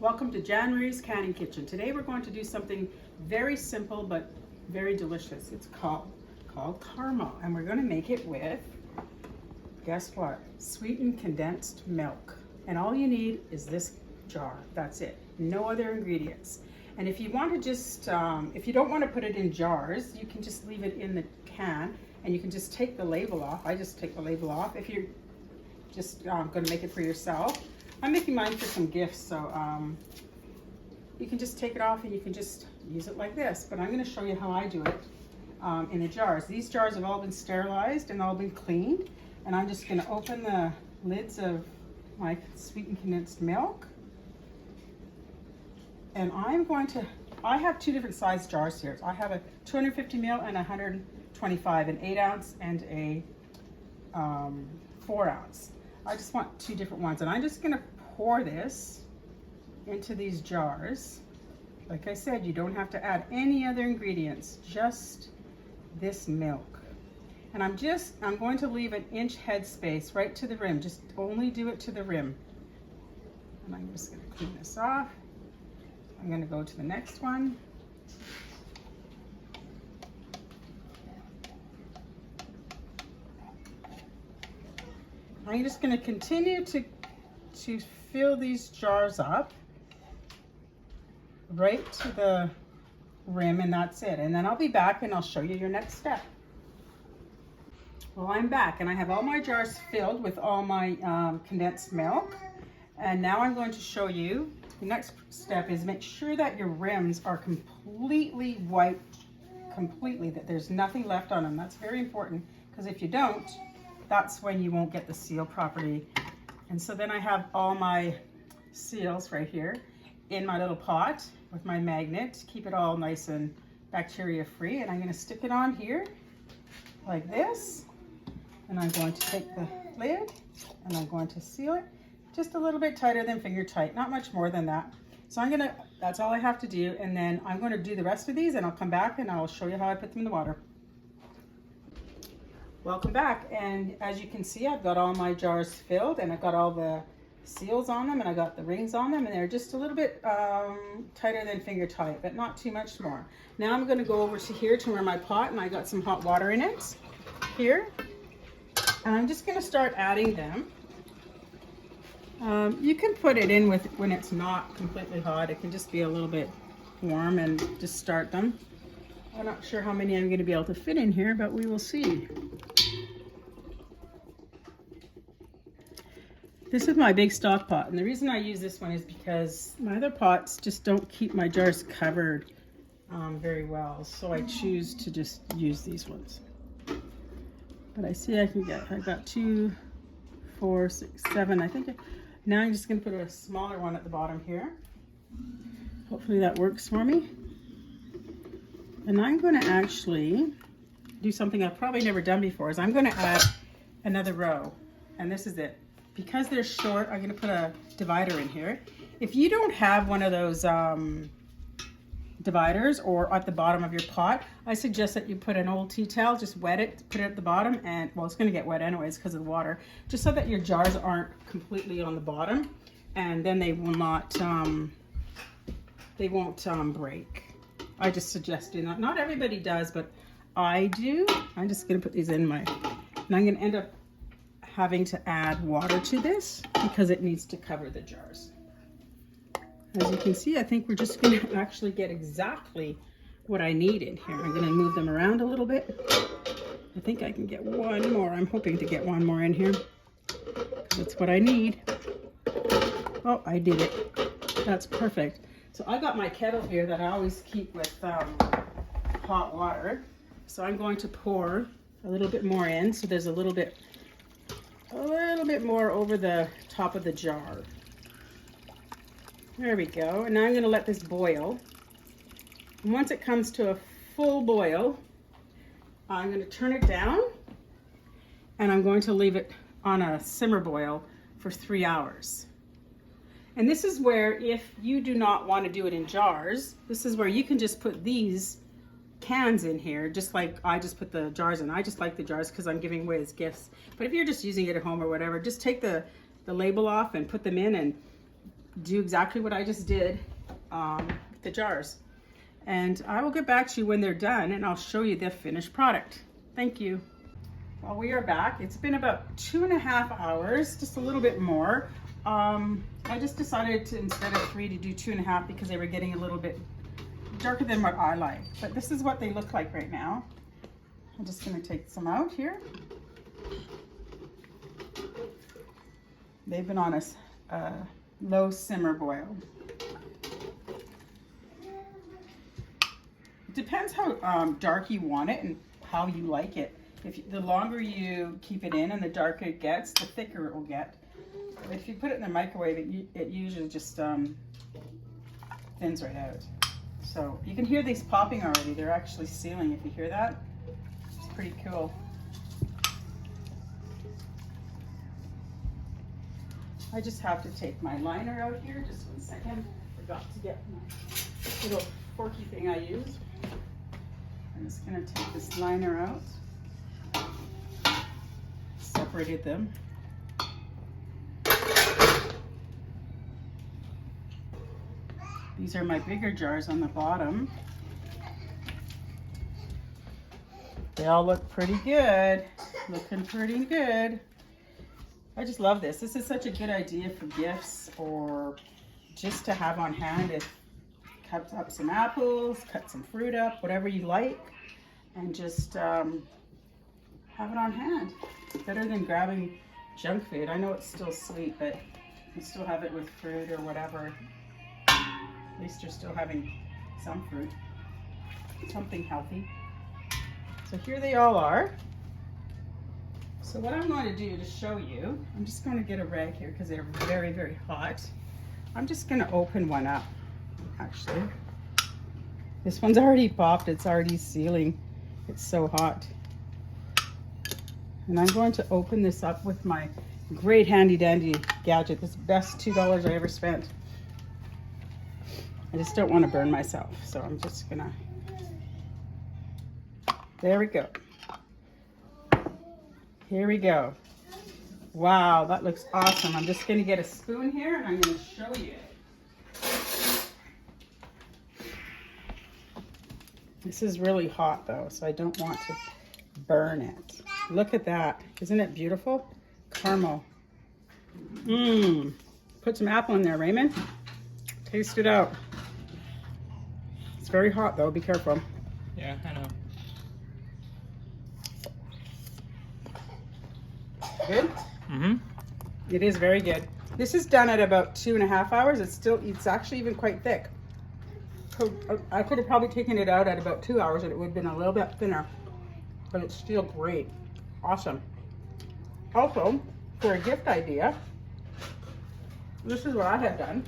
Welcome to Jan Marie's Canning Kitchen. Today we're going to do something very simple but very delicious. It's called caramel, and we're going to make it with, guess what? Sweetened condensed milk. And all you need is this jar. That's it. No other ingredients. And if you want to just, if you don't want to put it in jars, you can just leave it in the can and you can just take the label off. I just take the label off. If you're just going to make it for yourself, I'm making mine for some gifts, so you can just take it off and you can just use it like this. But I'm going to show you how I do it in the jars. These jars have all been sterilized and all been cleaned. And I'm just going to open the lids of my sweetened condensed milk. And I have two different size jars here. I have a 250 ml and 125, an 8 ounce and a 4 ounce. I just want two different ones, and I'm just going to pour this into these jars. Like I said, you don't have to add any other ingredients, just this milk. And I'm going to leave an inch headspace right to the rim. Just only do it to the rim. And I'm just going to clean this off. I'm going to go to the next one. I'm just going to continue to fill these jars up right to the rim, and that's it. And then I'll be back and I'll show you your next step. Well, I'm back and I have all my jars filled with all my condensed milk. And now I'm going to show you, the next step is make sure that your rims are completely wiped, that there's nothing left on them. That's very important, because if you don't, that's when you won't get the seal properly. And so then I have all my seals right here in my little pot with my magnet to keep it all nice and bacteria free. And I'm going to stick it on here like this. And I'm going to take the lid and I'm going to seal it just a little bit tighter than finger tight, not much more than that. So that's all I have to do. And then I'm going to do the rest of these and I'll come back and I'll show you how I put them in the water. Welcome back, and as you can see, I've got all my jars filled and I've got all the seals on them and I got the rings on them, and they're just a little bit tighter than finger tight, but not too much more. Now I'm going to go over to here to where my pot, and I got some hot water in it here, and I'm just going to start adding them. You can put it in when it's not completely hot. It can just be a little bit warm, and just start them. I'm not sure how many I'm going to be able to fit in here, but we will see. This is my big stock pot, and the reason I use this one is because my other pots just don't keep my jars covered very well, so I choose to just use these ones. But I see I've got 2, 4, 6, 7, I think. Now I'm just going to put a smaller one at the bottom here. Hopefully that works for me. And I'm going to actually do something I've probably never done before, is I'm going to add another row, and this is it. Because they're short, I'm going to put a divider in here. If you don't have one of those dividers or at the bottom of your pot, I suggest that you put an old tea towel, just wet it, put it at the bottom, and well, it's going to get wet anyways because of the water, just so that your jars aren't completely on the bottom, and then they will not, they won't break. I just suggest doing that. Not everybody does, but I do. I'm just going to put these in and I'm going to end up having to add water to this because it needs to cover the jars. As you can see, I think we're just going to actually get exactly what I need in here. I'm going to move them around a little bit. I think I can get one more. I'm hoping to get one more in here. That's what I need. Oh, I did it. That's perfect. So I got my kettle here that I always keep with hot water. So I'm going to pour a little bit more in, so there's a little bit more over the top of the jar. There we go. And now I'm going to let this boil. And once it comes to a full boil, I'm going to turn it down and I'm going to leave it on a simmer boil for 3 hours. And this is where, if you do not want to do it in jars, this is where you can just put these cans in here, just like I just put the jars in. I just like the jars because I'm giving away as gifts. But if you're just using it at home or whatever, just take the label off and put them in, and do exactly what I just did with the jars. And I will get back to you when they're done and I'll show you the finished product. Thank you. Well, we are back. It's been about 2.5 hours, just a little bit more. I just decided to, instead of 3, to do 2.5 because they were getting a little bit darker than what I like. But this is what they look like right now. I'm just going to take some out here. They've been on a low simmer boil. It depends how dark you want it and how you like it. The longer you keep it in and the darker it gets, the thicker it will get. If you put it in the microwave, it usually just thins right out. So you can hear these popping already. They're actually sealing, if you hear that. It's pretty cool. I just have to take my liner out here. Just 1 second. Forgot to get my little forky thing I use. I'm just going to take this liner out. Separated them. These are my bigger jars on the bottom. They all look pretty good. Looking pretty good. I just love this. This is such a good idea for gifts or just to have on hand. If cut up some apples, cut some fruit up, whatever you like, and just have it on hand. Better than grabbing junk food. I know it's still sweet, but you still have it with fruit or whatever. At least you're still having some fruit, something healthy. So here they all are. So what I'm going to do to show you, I'm just going to get a rag here because they're very, very hot. I'm just going to open one up, actually. This one's already popped. It's already sealing. It's so hot. And I'm going to open this up with my great handy dandy gadget. This is the best $2 I ever spent. I just don't want to burn myself, so I'm just gonna, there we go. Here we go. Wow, that looks awesome. I'm just gonna get a spoon here and I'm gonna show you. This is really hot though, so I don't want to burn it. Look at that. Isn't it beautiful? Caramel. Put some apple in there, Raymond. Taste it out. It's very hot though, be careful. Yeah, I know. Good? Mm-hmm. It is very good. This is done at about 2.5 hours. It's actually even quite thick. I could have probably taken it out at about 2 hours and it would have been a little bit thinner, but it's still great. Awesome. Also, for a gift idea, this is what I had done.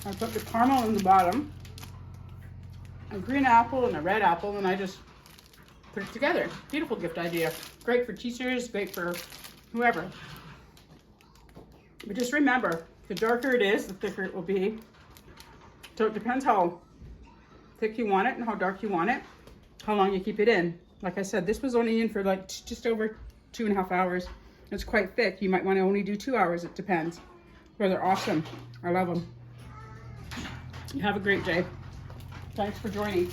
I put the caramel in the bottom, a green apple and a red apple, and I just put it together. Beautiful gift idea. Great for teachers, great for whoever. But just remember, the darker it is, the thicker it will be. So it depends how thick you want it and how dark you want it, how long you keep it in. Like I said, this was only in for like just over 2.5 hours. It's quite thick. You might want to only do 2 hours. It depends. But they're awesome. I love them. You have a great day. Thanks for joining.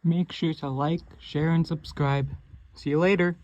Make sure to like, share, and subscribe. See you later.